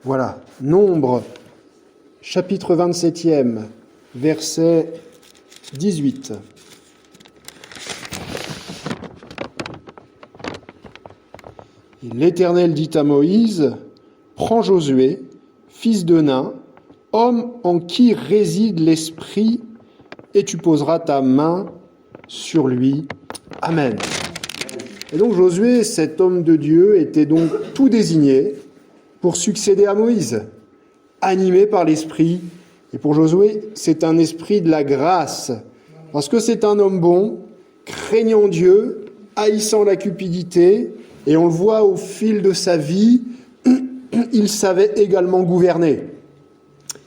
Voilà, Nombre, chapitre 27e, verset 18. Et l'Éternel dit à Moïse, « Prends Josué, fils de Nun, homme en qui réside l'Esprit, et tu poseras ta main sur lui. Amen. » Et donc Josué, cet homme de Dieu, était donc tout désigné pour succéder à Moïse, animé par l'Esprit. Et pour Josué, c'est un esprit de la grâce, parce que c'est un homme bon, craignant Dieu, haïssant la cupidité, et on le voit au fil de sa vie, il savait également gouverner.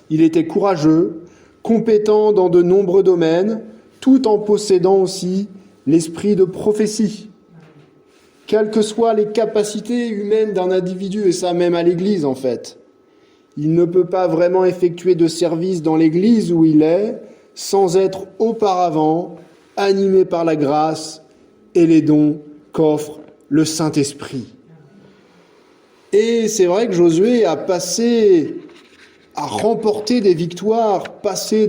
Il était courageux, compétent dans de nombreux domaines, tout en possédant aussi l'esprit de prophétie. Quelles que soient les capacités humaines d'un individu, et ça même à l'Église en fait, il ne peut pas vraiment effectuer de service dans l'Église où il est sans être auparavant animé par la grâce et les dons qu'offre le Saint-Esprit. Et c'est vrai que Josué a remporté des victoires, passé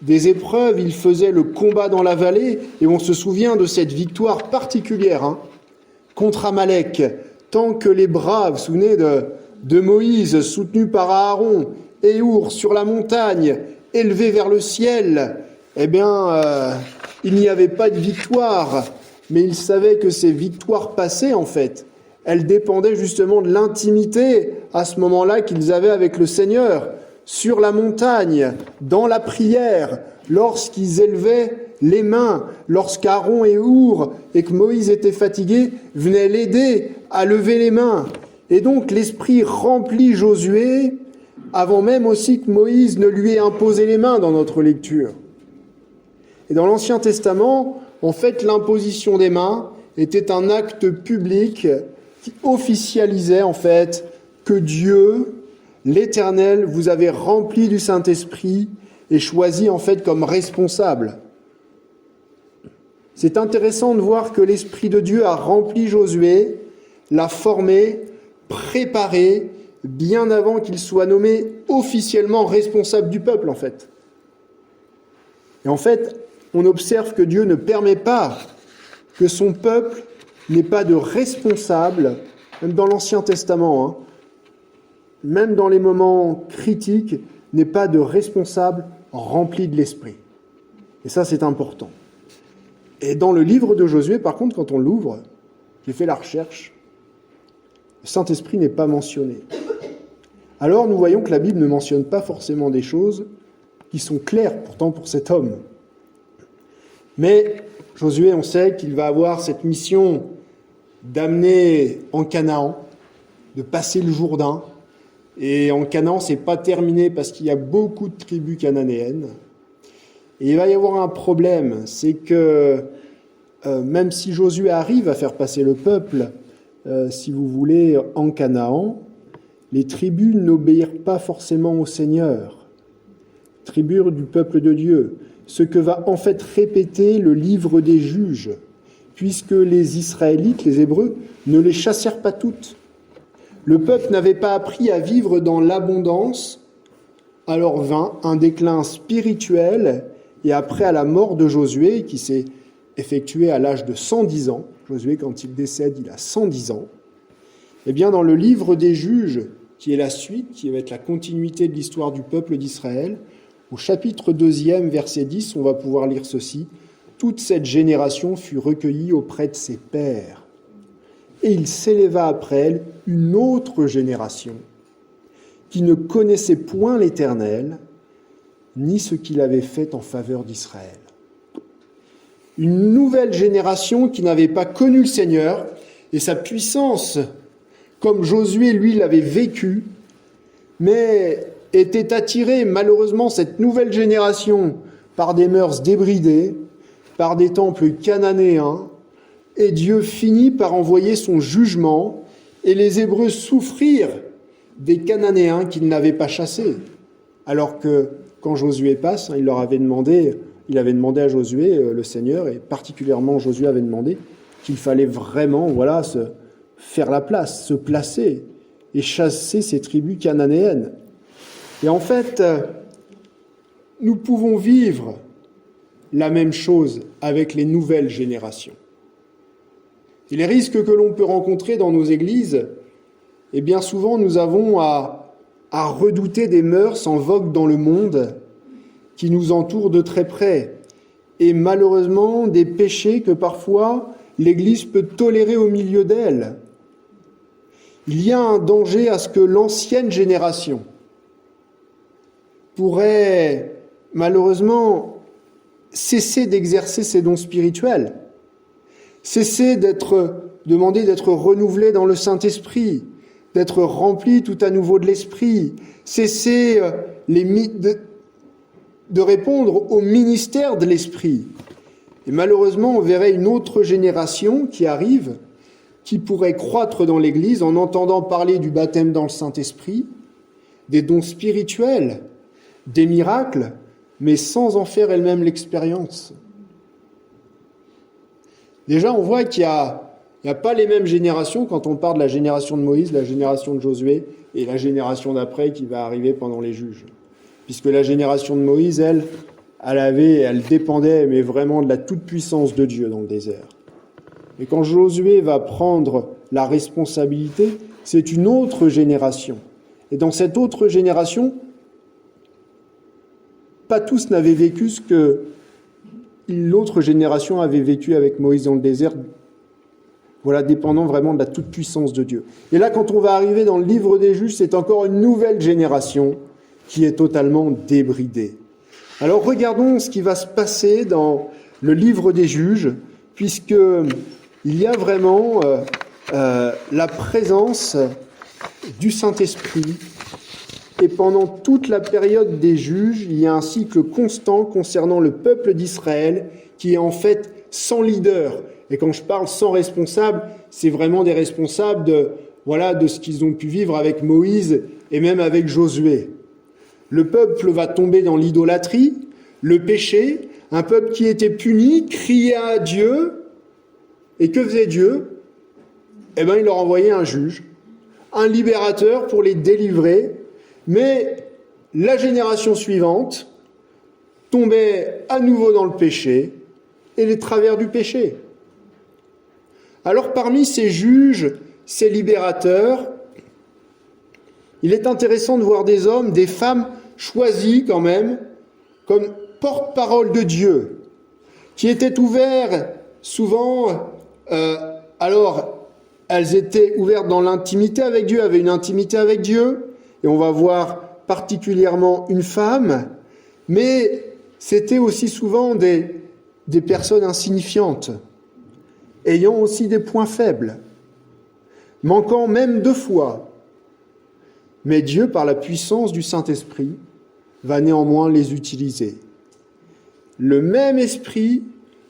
des épreuves. Il faisait le combat dans la vallée, et on se souvient de cette victoire particulière contre Amalek, tant que les braves, vous vous souvenez de Moïse, soutenu par Aaron et Our sur la montagne, élevé vers le ciel, il n'y avait pas de victoire, mais il savait que ces victoires passées, en fait, elles dépendaient justement de l'intimité à ce moment-là qu'ils avaient avec le Seigneur, sur la montagne, dans la prière, lorsqu'ils élevaient les mains, lorsqu'Aaron et Our et que Moïse était fatigué, venaient l'aider à lever les mains. Et donc l'Esprit remplit Josué, avant même aussi que Moïse ne lui ait imposé les mains dans notre lecture. Et dans l'Ancien Testament, en fait, l'imposition des mains était un acte public qui officialisait en fait que Dieu, l'Éternel, vous avait rempli du Saint-Esprit et choisi en fait comme responsable. C'est intéressant de voir que l'Esprit de Dieu a rempli Josué, l'a formé, préparé, bien avant qu'il soit nommé officiellement responsable du peuple en fait. Et en fait, on observe que Dieu ne permet pas que son peuple n'ait pas de responsable, même dans l'Ancien Testament, même dans les moments critiques, n'ait pas de responsable rempli de l'Esprit. Et ça, c'est important. Et dans le livre de Josué, par contre, quand on l'ouvre, j'ai fait la recherche, le Saint-Esprit n'est pas mentionné. Alors, nous voyons que la Bible ne mentionne pas forcément des choses qui sont claires, pourtant, pour cet homme. Mais Josué, on sait qu'il va avoir cette mission d'amener en Canaan, de passer le Jourdain. Et en Canaan, c'est pas terminé parce qu'il y a beaucoup de tribus cananéennes. Et il va y avoir un problème, c'est que même si Josué arrive à faire passer le peuple, si vous voulez, en Canaan, les tribus n'obéirent pas forcément au Seigneur, tribus du peuple de Dieu, ce que va en fait répéter le livre des Juges, puisque les Israélites, les Hébreux, ne les chassèrent pas toutes. Le peuple n'avait pas appris à vivre dans l'abondance, alors vint un déclin spirituel, et après à la mort de Josué, qui s'est effectuée à l'âge de 110 ans, Josué quand il décède, il a 110 ans, eh bien dans le livre des Juges, qui est la suite, qui va être la continuité de l'histoire du peuple d'Israël, au chapitre 2, verset 10, on va pouvoir lire ceci. « Toute cette génération fut recueillie auprès de ses pères. Et il s'éleva après elle une autre génération qui ne connaissait point l'Éternel, ni ce qu'il avait fait en faveur d'Israël. » Une nouvelle génération qui n'avait pas connu le Seigneur et sa puissance, comme Josué, lui, l'avait vécu, mais était attirée, malheureusement, cette nouvelle génération, par des mœurs débridées, par des temples cananéens, et Dieu finit par envoyer son jugement, et les Hébreux souffrirent des Cananéens qu'ils n'avaient pas chassés. Alors que, quand Josué passe, il avait demandé à Josué, le Seigneur, et particulièrement Josué avait demandé qu'il fallait vraiment, se faire la place, se placer, et chasser ces tribus cananéennes. Et en fait, nous pouvons vivre la même chose avec les nouvelles générations. Et les risques que l'on peut rencontrer dans nos églises, et bien souvent nous avons à redouter des mœurs en vogue dans le monde qui nous entourent de très près, et malheureusement des péchés que parfois l'Église peut tolérer au milieu d'elle. Il y a un danger à ce que l'ancienne génération pourrait malheureusement cesser d'exercer ses dons spirituels, cesser demander d'être renouvelé dans le Saint-Esprit, d'être rempli tout à nouveau de l'Esprit, cesser de répondre au ministère de l'Esprit. Et malheureusement, on verrait une autre génération qui arrive, qui pourrait croître dans l'Église en entendant parler du baptême dans le Saint-Esprit, des dons spirituels, des miracles, mais sans en faire elle-même l'expérience. Déjà, on voit qu'il n'y a pas les mêmes générations quand on parle de la génération de Moïse, la génération de Josué et la génération d'après qui va arriver pendant les juges. Puisque la génération de Moïse, elle dépendait mais vraiment de la toute-puissance de Dieu dans le désert. Et quand Josué va prendre la responsabilité, c'est une autre génération. Et dans cette autre génération, pas tous n'avaient vécu ce que l'autre génération avait vécu avec Moïse dans le désert, dépendant vraiment de la toute-puissance de Dieu. Et là, quand on va arriver dans le livre des juges, c'est encore une nouvelle génération qui est totalement débridée. Alors regardons ce qui va se passer dans le livre des juges, puisqu'il y a vraiment la présence du Saint-Esprit. Et pendant toute la période des juges, il y a un cycle constant concernant le peuple d'Israël qui est en fait sans leader. Et quand je parle sans responsable, c'est vraiment des responsables de ce qu'ils ont pu vivre avec Moïse et même avec Josué. Le peuple va tomber dans l'idolâtrie, le péché, un peuple qui était puni, criait à Dieu. Et que faisait Dieu ? Il leur envoyait un juge, un libérateur pour les délivrer. Mais la génération suivante tombait à nouveau dans le péché et les travers du péché. Alors parmi ces juges, ces libérateurs, il est intéressant de voir des hommes, des femmes choisis quand même comme porte-parole de Dieu, qui étaient ouverts souvent, alors elles étaient ouvertes dans l'intimité avec Dieu, avaient une intimité avec Dieu, et on va voir particulièrement une femme, mais c'était aussi souvent des personnes insignifiantes, ayant aussi des points faibles, manquant même de foi. Mais Dieu, par la puissance du Saint-Esprit, va néanmoins les utiliser. Le même Esprit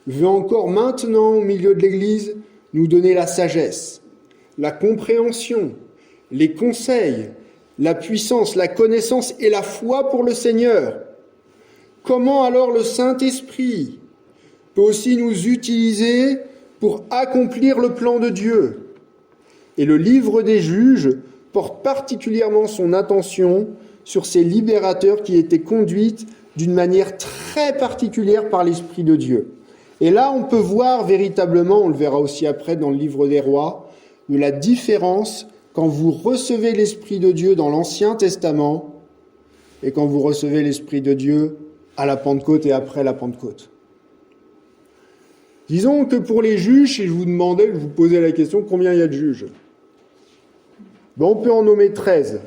veut encore maintenant, au milieu de l'Église, nous donner la sagesse, la compréhension, les conseils, la puissance, la connaissance et la foi pour le Seigneur. Comment alors le Saint-Esprit peut aussi nous utiliser pour accomplir le plan de Dieu ? Et le livre des juges porte particulièrement son attention sur ces libérateurs qui étaient conduits d'une manière très particulière par l'Esprit de Dieu. Et là, on peut voir véritablement, on le verra aussi après dans le livre des rois, de la différence quand vous recevez l'Esprit de Dieu dans l'Ancien Testament et quand vous recevez l'Esprit de Dieu à la Pentecôte et après la Pentecôte. Disons que pour les juges, si je vous posais la question, combien il y a de juges ? On peut en nommer 13.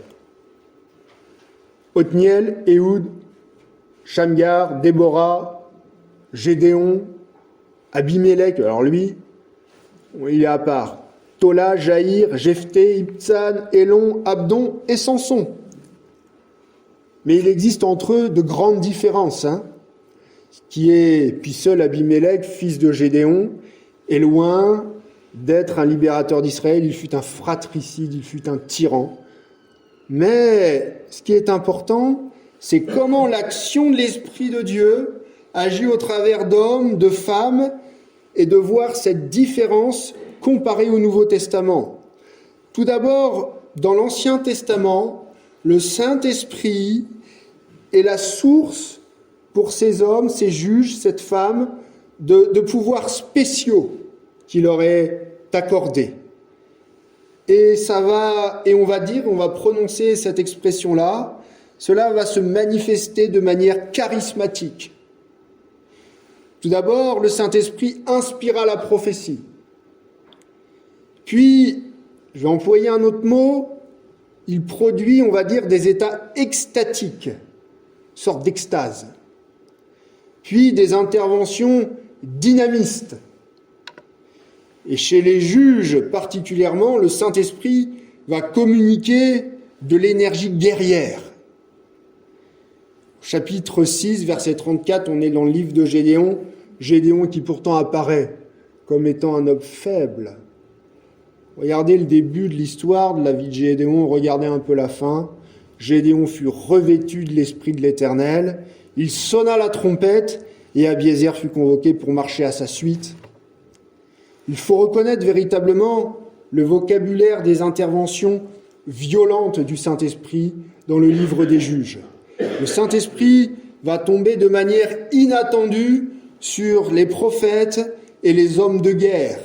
Othniel, Éhoud, Shamgar, Déborah, Gédéon, Abimélec, alors lui, il est à part. Tola, Jaïr, Jephthé, Ibtsan, Élon, Abdon et Samson. Mais il existe entre eux de grandes différences. Puis seul Abimélec, fils de Gédéon, est loin d'être un libérateur d'Israël. Il fut un fratricide, il fut un tyran. Mais ce qui est important, c'est comment l'action de l'Esprit de Dieu agit au travers d'hommes, de femmes, et de voir cette différence comparée au Nouveau Testament. Tout d'abord, dans l'Ancien Testament, le Saint-Esprit est la source pour ces hommes, ces juges, cette femme, de pouvoirs spéciaux qui leur est accordé. Et on va prononcer cette expression-là, cela va se manifester de manière charismatique. Tout d'abord, le Saint-Esprit inspira la prophétie. Puis, je vais employer un autre mot, il produit, on va dire, des états extatiques, sorte d'extase. Puis des interventions dynamistes. Et chez les juges particulièrement, le Saint-Esprit va communiquer de l'énergie guerrière. Chapitre 6, verset 34, on est dans le livre de Gédéon. Gédéon qui pourtant apparaît comme étant un homme faible. Regardez le début de l'histoire de la vie de Gédéon, regardez un peu la fin. Gédéon fut revêtu de l'Esprit de l'Éternel. Il sonna la trompette et Abiézer fut convoqué pour marcher à sa suite. Il faut reconnaître véritablement le vocabulaire des interventions violentes du Saint-Esprit dans le livre des juges. Le Saint-Esprit va tomber de manière inattendue sur les prophètes et les hommes de guerre.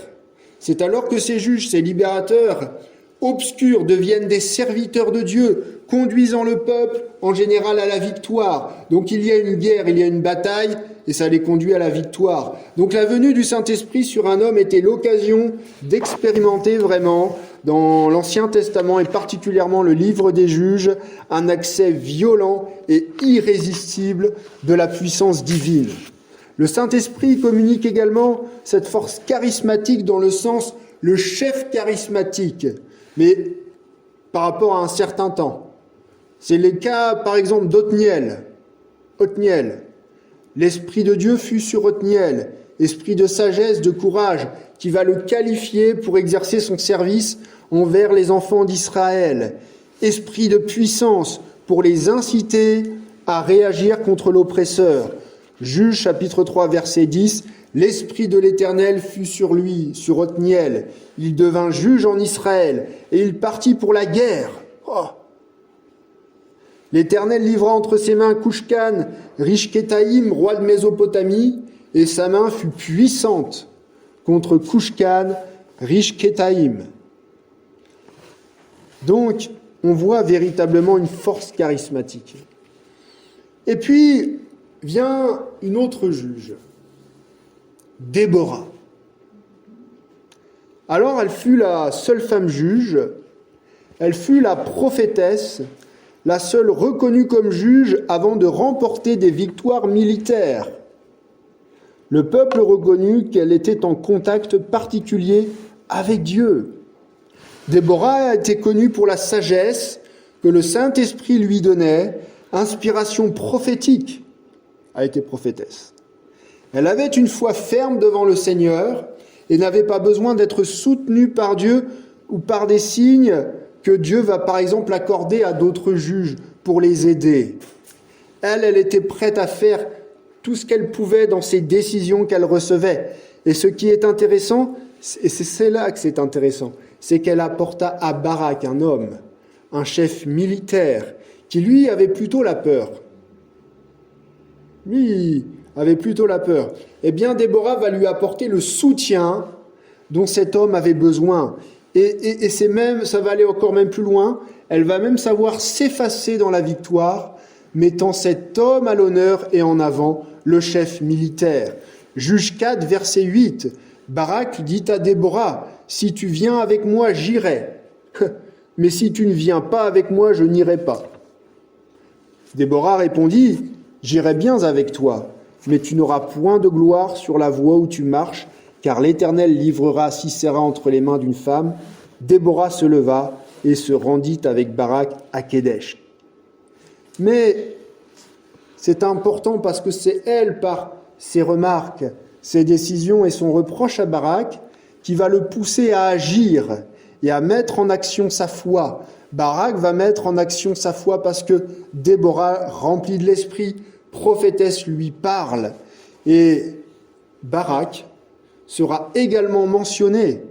C'est alors que ces juges, ces libérateurs obscurs deviennent des serviteurs de Dieu, conduisant le peuple en général à la victoire. Donc il y a une guerre, il y a une bataille, et ça les conduit à la victoire. Donc la venue du Saint-Esprit sur un homme était l'occasion d'expérimenter vraiment, dans l'Ancien Testament et particulièrement le livre des juges, un accès violent et irrésistible de la puissance divine. Le Saint-Esprit communique également cette force charismatique dans le sens le chef charismatique, mais par rapport à un certain temps. C'est le cas, par exemple, d'Othniel. Othniel. L'Esprit de Dieu fut sur Othniel, esprit de sagesse, de courage, qui va le qualifier pour exercer son service envers les enfants d'Israël. Esprit de puissance, pour les inciter à réagir contre l'oppresseur. Juge chapitre 3, verset 10, « L'Esprit de l'Éternel fut sur lui, sur Othniel. Il devint juge en Israël, et il partit pour la guerre. Oh. L'Éternel livra entre ses mains Couchcan, Rishketaïm, roi de Mésopotamie, et sa main fut puissante contre Couchcan, Rishketaïm. » Donc, on voit véritablement une force charismatique. Et puis, vient une autre juge, Déborah. Alors, elle fut la seule femme juge, elle fut la prophétesse, la seule reconnue comme juge avant de remporter des victoires militaires. Le peuple reconnut qu'elle était en contact particulier avec Dieu. Déborah a été connue pour la sagesse que le Saint-Esprit lui donnait, inspiration prophétique, a été prophétesse. Elle avait une foi ferme devant le Seigneur et n'avait pas besoin d'être soutenue par Dieu ou par des signes que Dieu va par exemple accorder à d'autres juges pour les aider. Elle était prête à faire tout ce qu'elle pouvait dans ses décisions qu'elle recevait. Et ce qui est intéressant, et c'est là que c'est intéressant, c'est qu'elle apporta à Barak un homme, un chef militaire, qui lui avait plutôt la peur. Lui avait plutôt la peur. Eh bien, Déborah va lui apporter le soutien dont cet homme avait besoin. Et c'est même, ça va aller encore même plus loin, elle va même savoir s'effacer dans la victoire, mettant cet homme à l'honneur et en avant, le chef militaire. Juge 4, verset 8, Barak dit à Déborah, « Si tu viens avec moi, j'irai. Mais si tu ne viens pas avec moi, je n'irai pas. » Déborah répondit, « J'irai bien avec toi, mais tu n'auras point de gloire sur la voie où tu marches, car l'Éternel livrera Sisera entre les mains d'une femme. » Déborah se leva et se rendit avec Barak à Kédesh. Mais c'est important parce que c'est elle, par ses remarques, ses décisions et son reproche à Barak, qui va le pousser à agir et à mettre en action sa foi. Barak va mettre en action sa foi parce que Déborah, remplie de l'esprit, prophétesse, lui parle. Et Barak sera également mentionné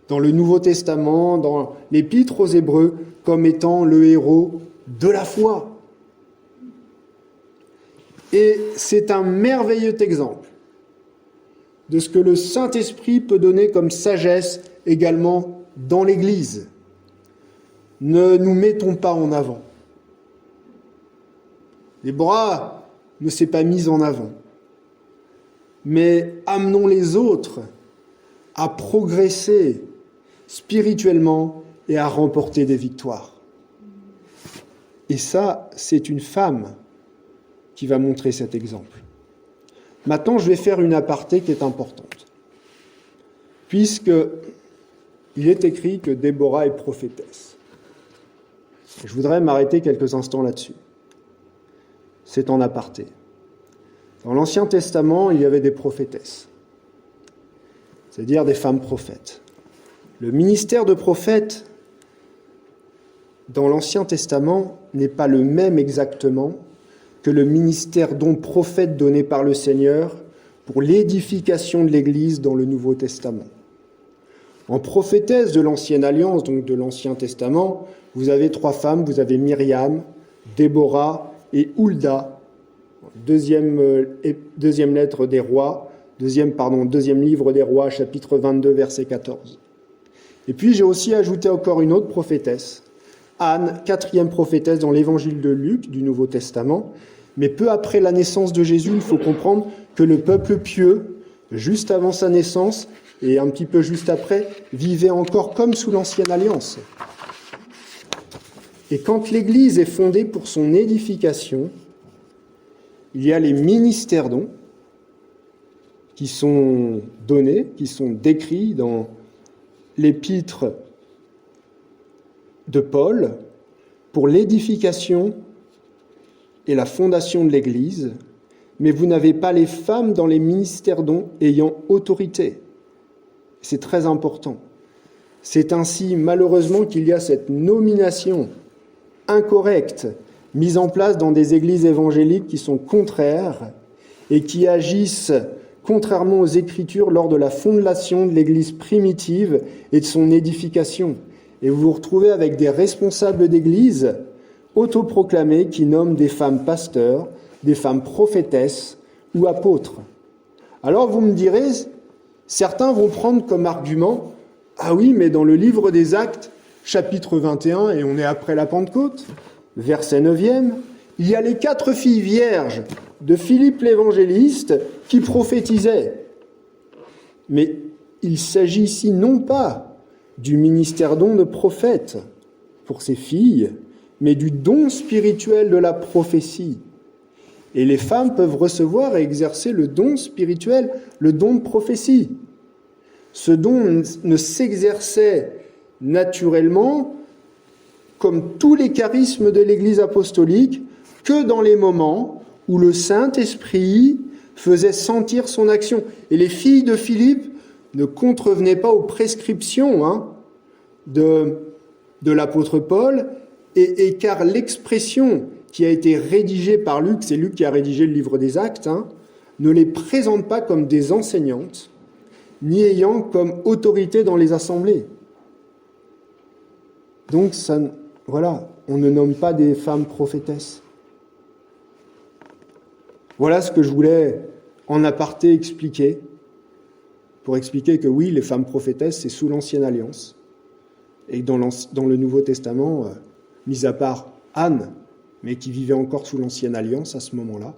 dans le Nouveau Testament, dans l'Épître aux Hébreux, comme étant le héros de la foi. Et c'est un merveilleux exemple de ce que le Saint-Esprit peut donner comme sagesse également dans l'Église. Ne nous mettons pas en avant. Déborah ne s'est pas mise en avant. Mais amenons les autres à progresser spirituellement et à remporter des victoires. Et ça, c'est une femme qui va montrer cet exemple. Maintenant, je vais faire une aparté qui est importante. Puisque il est écrit que Déborah est prophétesse. Et je voudrais m'arrêter quelques instants là-dessus. C'est en aparté. Dans l'Ancien Testament, il y avait des prophétesses, c'est-à-dire des femmes prophètes. Le ministère de prophète, dans l'Ancien Testament, n'est pas le même exactement que le ministère don prophète donné par le Seigneur pour l'édification de l'Église dans le Nouveau Testament. En prophétesse de l'Ancienne Alliance, donc de l'Ancien Testament, vous avez 3 femmes, vous avez Myriam, Déborah et Hulda, deuxième lettre des rois, deuxième livre des rois, chapitre 22, verset 14. Et puis j'ai aussi ajouté encore une autre prophétesse, Anne, 4e prophétesse dans l'évangile de Luc du Nouveau Testament. Mais peu après la naissance de Jésus, il faut comprendre que le peuple pieux, juste avant sa naissance et un petit peu juste après, vivait encore comme sous l'Ancienne Alliance. Et quand l'Église est fondée pour son édification, il y a les ministères dons qui sont donnés, qui sont décrits dans l'épître de Paul pour l'édification et la fondation de l'Église, mais vous n'avez pas les femmes dans les ministères dons ayant autorité. C'est très important. C'est ainsi, malheureusement, qu'il y a cette nomination incorrecte mise en place dans des églises évangéliques qui sont contraires et qui agissent contrairement aux Écritures lors de la fondation de l'Église primitive et de son édification. Et vous vous retrouvez avec des responsables d'Église autoproclamés qui nomment des femmes pasteurs, des femmes prophétesses ou apôtres. Alors vous me direz, certains vont prendre comme argument « Ah oui, mais dans le livre des Actes, chapitre 21, et on est après la Pentecôte, verset 9e, il y a les 4 filles vierges de Philippe l'évangéliste qui prophétisaient. » Mais il s'agit ici non pas du ministère don de prophète pour ces filles, mais du don spirituel de la prophétie. Et les femmes peuvent recevoir et exercer le don spirituel, le don de prophétie. Ce don ne s'exerçait naturellement, comme tous les charismes de l'Église apostolique, que dans les moments où le Saint-Esprit faisait sentir son action. Et les filles de Philippe ne contrevenaient pas aux prescriptions de l'apôtre Paul, et car l'expression qui a été rédigée par Luc, c'est Luc qui a rédigé le livre des Actes, ne les présente pas comme des enseignantes, ni ayant comme autorité dans les assemblées. Donc, on ne nomme pas des femmes prophétesses. Voilà ce que je voulais en aparté expliquer, pour expliquer que oui, les femmes prophétesses, c'est sous l'Ancienne Alliance, et dans le Nouveau Testament, mis à part Anne, mais qui vivait encore sous l'Ancienne Alliance à ce moment-là,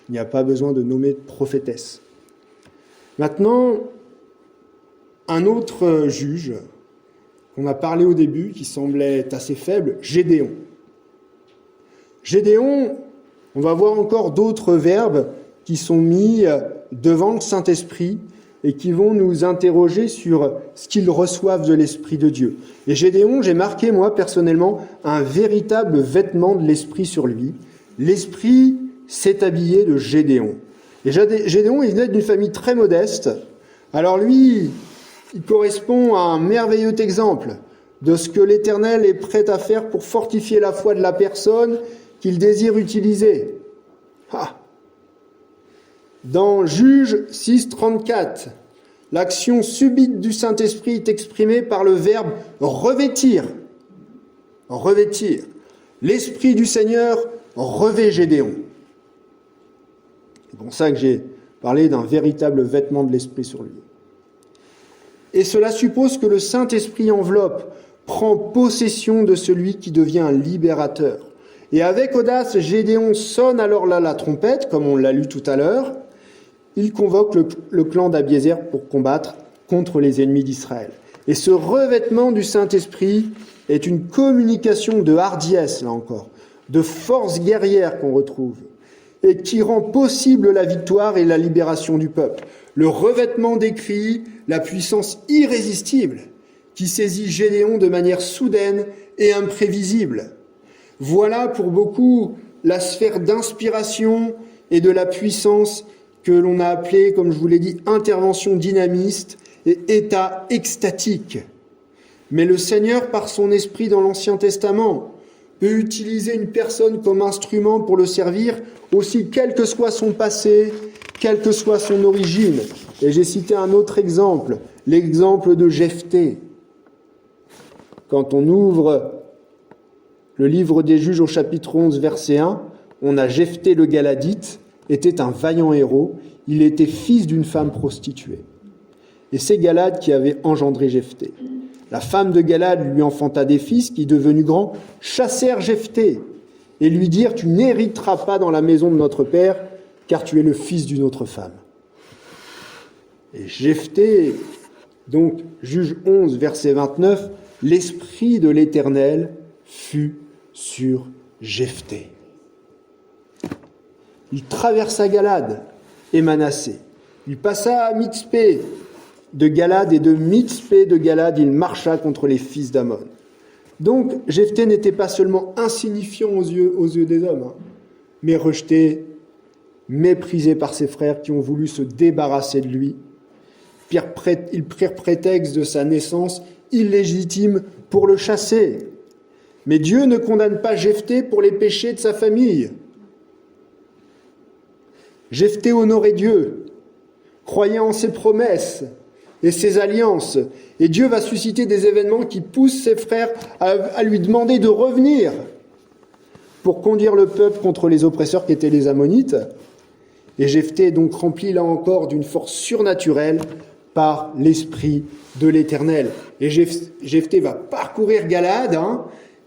il n'y a pas besoin de nommer de prophétesse. Maintenant, un autre juge qu'on a parlé au début, qui semblait assez faible, Gédéon. Gédéon, on va voir encore d'autres verbes qui sont mis devant le Saint-Esprit et qui vont nous interroger sur ce qu'ils reçoivent de l'Esprit de Dieu. Et Gédéon, j'ai marqué, moi, personnellement, un véritable vêtement de l'Esprit sur lui. L'Esprit s'est habillé de Gédéon. Et Gédéon, il venait d'une famille très modeste. Alors lui, il correspond à un merveilleux exemple de ce que l'Éternel est prêt à faire pour fortifier la foi de la personne qu'il désire utiliser. Dans Juges 6, 34, L'action subite du Saint-Esprit est exprimée par le verbe revêtir. Revêtir. L'Esprit du Seigneur revêt Gédéon. C'est pour ça que j'ai parlé d'un véritable vêtement de l'Esprit sur lui. Et cela suppose que le Saint-Esprit enveloppe, prend possession de celui qui devient un libérateur. Et avec audace, Gédéon sonne alors là la trompette, comme on l'a lu tout à l'heure. Il convoque le clan d'Abiézer pour combattre contre les ennemis d'Israël. Et ce revêtement du Saint-Esprit est une communication de hardiesse, là encore, de force guerrière qu'on retrouve, et qui rend possible la victoire et la libération du peuple. Le revêtement décrit la puissance irrésistible qui saisit Gédéon de manière soudaine et imprévisible. Voilà pour beaucoup la sphère d'inspiration et de la puissance que l'on a appelée, comme je vous l'ai dit, intervention dynamiste et état extatique. Mais le Seigneur, par son esprit dans l'Ancien Testament, peut utiliser une personne comme instrument pour le servir, aussi quel que soit son passé, quelle que soit son origine. Et j'ai cité un autre exemple, l'exemple de Jephthé. Quand on ouvre le livre des Juges au chapitre 11, verset 1, on a Jephthé le Galadite, était un vaillant héros, il était fils d'une femme prostituée. Et c'est Galad qui avait engendré Jephthé. La femme de Galad lui enfanta des fils qui, devenus grands, chassèrent Jephthé et lui dirent « Tu n'hériteras pas dans la maison de notre père, car tu es le fils d'une autre femme. » Et Jephthé, donc, Juge 11, verset 29, « L'esprit de l'Éternel fut sur Jephthé. » Il traversa Galad et Manassé. Il passa à Mitzpé de Galad, et de Mitzpé de Galad, il marcha contre les fils d'Ammon. Donc, Jephthé n'était pas seulement insignifiant aux yeux des hommes, mais rejeté, méprisé par ses frères qui ont voulu se débarrasser de lui. Ils prirent prétexte de sa naissance illégitime pour le chasser. Mais Dieu ne condamne pas Jephthé pour les péchés de sa famille. Jephthé honorait Dieu, croyait en ses promesses et ses alliances. Et Dieu va susciter des événements qui poussent ses frères à lui demander de revenir pour conduire le peuple contre les oppresseurs qui étaient les Ammonites. Et Jephthé est donc rempli là encore d'une force surnaturelle par l'Esprit de l'Éternel. Et Jephthé va parcourir Galad,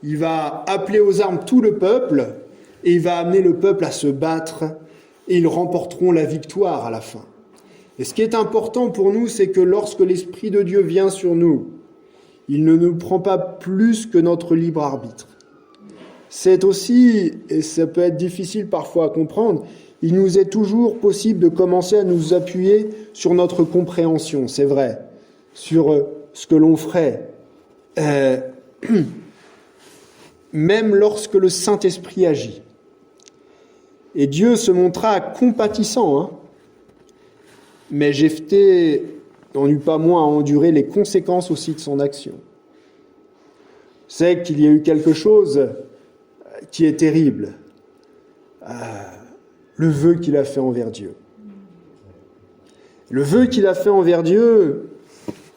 il va appeler aux armes tout le peuple, et il va amener le peuple à se battre, et ils remporteront la victoire à la fin. Et ce qui est important pour nous, c'est que lorsque l'Esprit de Dieu vient sur nous, il ne nous prend pas plus que notre libre arbitre. C'est aussi, et ça peut être difficile parfois à comprendre, il nous est toujours possible de commencer à nous appuyer sur notre compréhension, c'est vrai, sur ce que l'on ferait, même lorsque le Saint-Esprit agit. Et Dieu se montra compatissant, mais Jephthé n'en eut pas moins à endurer les conséquences aussi de son action. C'est qu'il y a eu quelque chose qui est terrible, le vœu qu'il a fait envers Dieu. Le vœu qu'il a fait envers Dieu,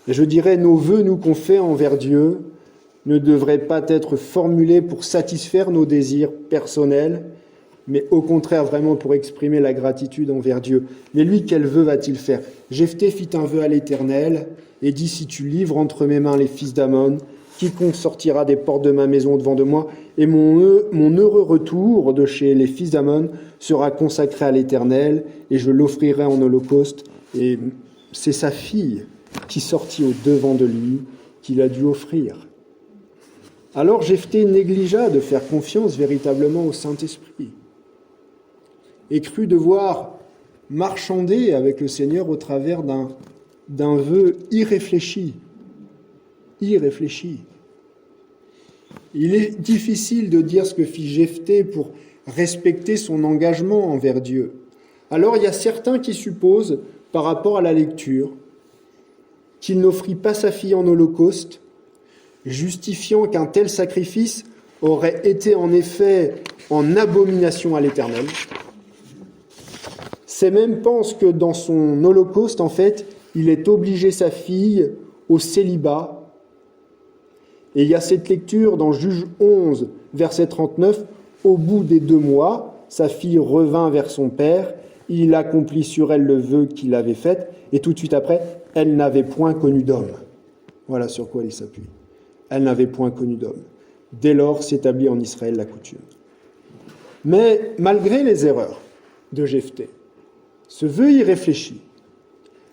je dirais nos vœux, nous, qu'on fait envers Dieu, ne devraient pas être formulés pour satisfaire nos désirs personnels, mais au contraire vraiment pour exprimer la gratitude envers Dieu. Mais lui, quel vœu va-t-il faire ? Jephthé fit un vœu à l'Éternel et dit « Si tu livres entre mes mains les fils d'Ammon, quiconque sortira des portes de ma maison devant de moi, et mon heureux retour de chez les fils d'Ammon sera consacré à l'Éternel, et je l'offrirai en holocauste. » Et c'est sa fille qui sortit au devant de lui qu'il a dû offrir. Alors Jephthé négligea de faire confiance véritablement au Saint-Esprit et crut devoir marchander avec le Seigneur au travers d'un vœu irréfléchi. Il est difficile de dire ce que fit Jephthé pour respecter son engagement envers Dieu. Alors il y a certains qui supposent, par rapport à la lecture, qu'il n'offrit pas sa fille en holocauste, justifiant qu'un tel sacrifice aurait été en effet en abomination à l'Éternel. Ces mêmes pensent que dans son holocauste, en fait, il est obligé sa fille au célibat. Et il y a cette lecture dans Juge 11, verset 39, « Au bout des 2 mois, sa fille revint vers son père, il accomplit sur elle le vœu qu'il avait fait, et tout de suite après, elle n'avait point connu d'homme. » Voilà sur quoi il s'appuie. Elle n'avait point connu d'homme. Dès lors s'établit en Israël la coutume. Mais malgré les erreurs de Jephthé, ce vœu irréfléchi,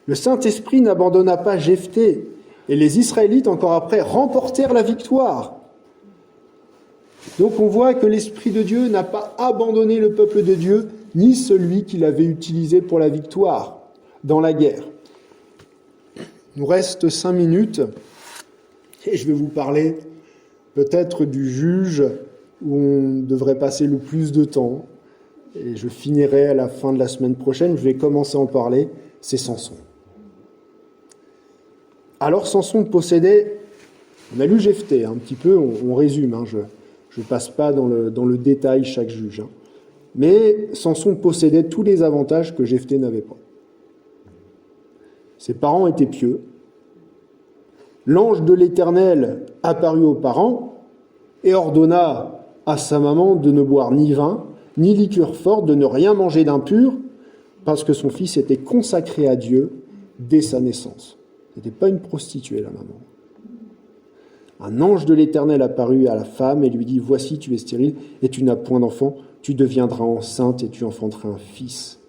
le Saint-Esprit n'abandonna pas Jephthé, et les Israélites, encore après, remportèrent la victoire. Donc on voit que l'Esprit de Dieu n'a pas abandonné le peuple de Dieu, ni celui qu'il avait utilisé pour la victoire dans la guerre. Il nous reste 5 minutes, et je vais vous parler peut-être du juge où on devrait passer le plus de temps, et je finirai à la fin de la semaine prochaine, je vais commencer à en parler, c'est Samson. Alors Samson possédait, on a lu Jephthé un petit peu, on résume, je ne passe pas dans le détail chaque juge, mais Samson possédait tous les avantages que Jephthé n'avait pas. Ses parents étaient pieux, l'ange de l'Éternel apparut aux parents et ordonna à sa maman de ne boire ni vin, ni liqueur forte, de ne rien manger d'impur, parce que son fils était consacré à Dieu dès sa naissance. Ce n'était pas une prostituée, la maman. Un ange de l'Éternel apparut à la femme et lui dit « Voici, tu es stérile et tu n'as point d'enfant, tu deviendras enceinte et tu enfanteras un fils.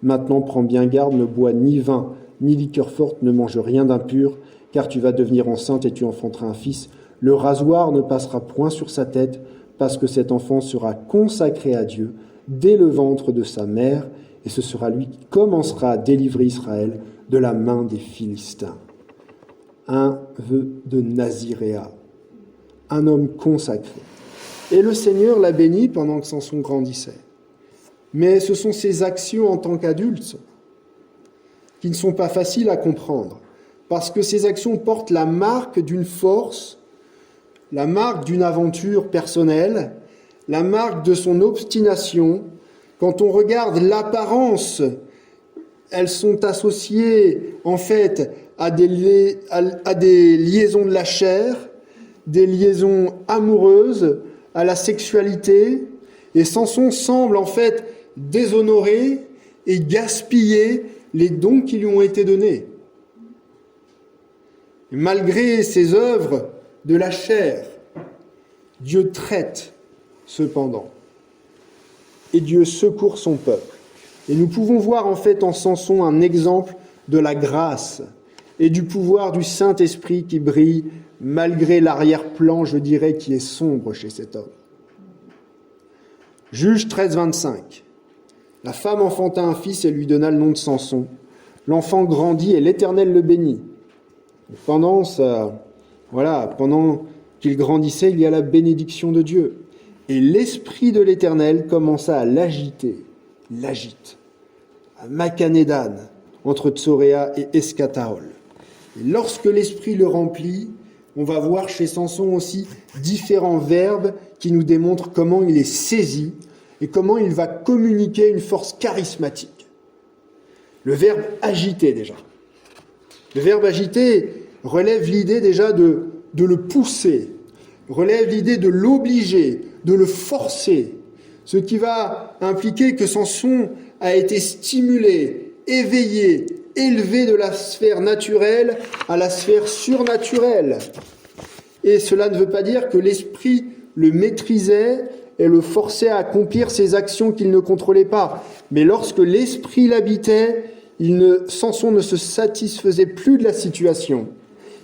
Maintenant, prends bien garde, ne bois ni vin, ni liqueur forte, ne mange rien d'impur, car tu vas devenir enceinte et tu enfanteras un fils. Le rasoir ne passera point sur sa tête, parce que cet enfant sera consacré à Dieu dès le ventre de sa mère, et ce sera lui qui commencera à délivrer Israël de la main des Philistins. » Un vœu de Naziréa, un homme consacré. Et le Seigneur l'a béni pendant que Samson grandissait. Mais ce sont ses actions en tant qu'adulte qui ne sont pas faciles à comprendre, parce que ces actions portent la marque d'une force, la marque d'une aventure personnelle, la marque de son obstination. Quand on regarde l'apparence, elles sont associées en fait à des liaisons de la chair, des liaisons amoureuses, à la sexualité, et Samson semble en fait déshonorer et gaspiller les dons qui lui ont été donnés. Et malgré ces œuvres de la chair, Dieu traite cependant, et Dieu secourt son peuple. Et nous pouvons voir en fait en Samson un exemple de la grâce et du pouvoir du Saint-Esprit qui brille malgré l'arrière-plan, je dirais, qui est sombre chez cet homme. Juge 13, 25. La femme enfanta un fils et lui donna le nom de Samson. L'enfant grandit et l'Éternel le bénit. Pendant qu'il grandissait, il y a la bénédiction de Dieu. Et l'Esprit de l'Éternel commença à l'agite, à Macanédan, entre Tsoréa et Escataol. Et lorsque l'Esprit le remplit, on va voir chez Samson aussi différents verbes qui nous démontrent comment il est saisi et comment il va communiquer une force charismatique. Le verbe agiter déjà. Le verbe agiter relève l'idée déjà de le pousser, relève l'idée de l'obliger, de le forcer, ce qui va impliquer que Samson a été stimulé, éveillé, élevé de la sphère naturelle à la sphère surnaturelle. Et cela ne veut pas dire que l'esprit le maîtrisait et le forçait à accomplir ses actions qu'il ne contrôlait pas. Mais lorsque l'esprit l'habitait, Samson ne se satisfaisait plus de la situation.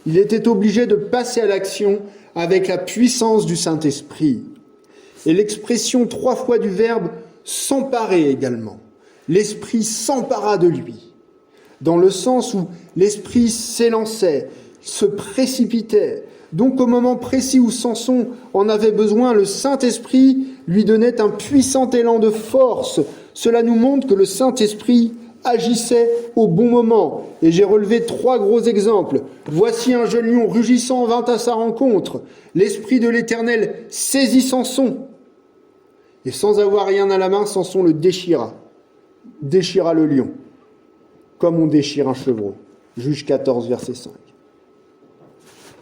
Il était obligé de passer à l'action avec la puissance du Saint-Esprit. Et l'expression 3 fois du verbe « s'emparer » également. L'esprit s'empara de lui, dans le sens où l'esprit s'élançait, se précipitait. Donc au moment précis où Samson en avait besoin, le Saint-Esprit lui donnait un puissant élan de force. Cela nous montre que le Saint-Esprit agissait au bon moment. Et j'ai relevé 3 gros exemples. Voici un jeune lion rugissant vint à sa rencontre. L'Esprit de l'Éternel saisit Samson. Et sans avoir rien à la main, Samson le déchira le lion, comme on déchire un chevreau. Juge 14, verset 5.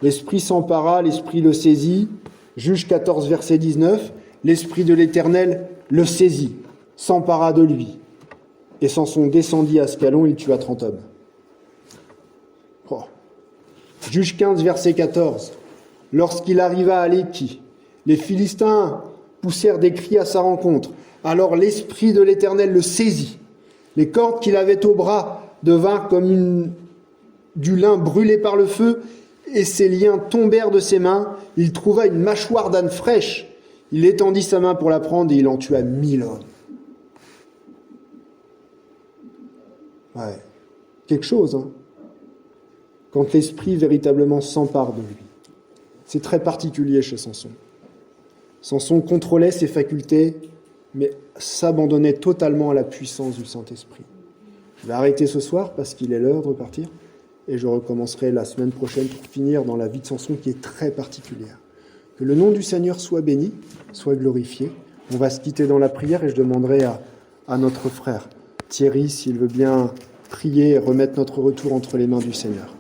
L'Esprit s'empara, l'Esprit le saisit. Juge 14, verset 19. L'Esprit de l'Éternel le saisit, s'empara de lui. Et Samson descendit à Ascalon, il tua 30 hommes. Oh. Juge 15, verset 14. Lorsqu'il arriva à Léki, les Philistins poussèrent des cris à sa rencontre. Alors l'Esprit de l'Éternel le saisit. Les cordes qu'il avait au bras devinrent comme du lin brûlé par le feu, et ses liens tombèrent de ses mains. Il trouva une mâchoire d'âne fraîche. Il étendit sa main pour la prendre et il en tua 1000 hommes. Ouais, quelque chose, hein. Quand l'Esprit véritablement s'empare de lui. C'est très particulier chez Samson. Samson contrôlait ses facultés, mais s'abandonnait totalement à la puissance du Saint-Esprit. Je vais arrêter ce soir parce qu'il est l'heure de repartir, et je recommencerai la semaine prochaine pour finir dans la vie de Samson qui est très particulière. Que le nom du Seigneur soit béni, soit glorifié. On va se quitter dans la prière et je demanderai à notre frère Thierry s'il veut bien prier et remettre notre retour entre les mains du Seigneur.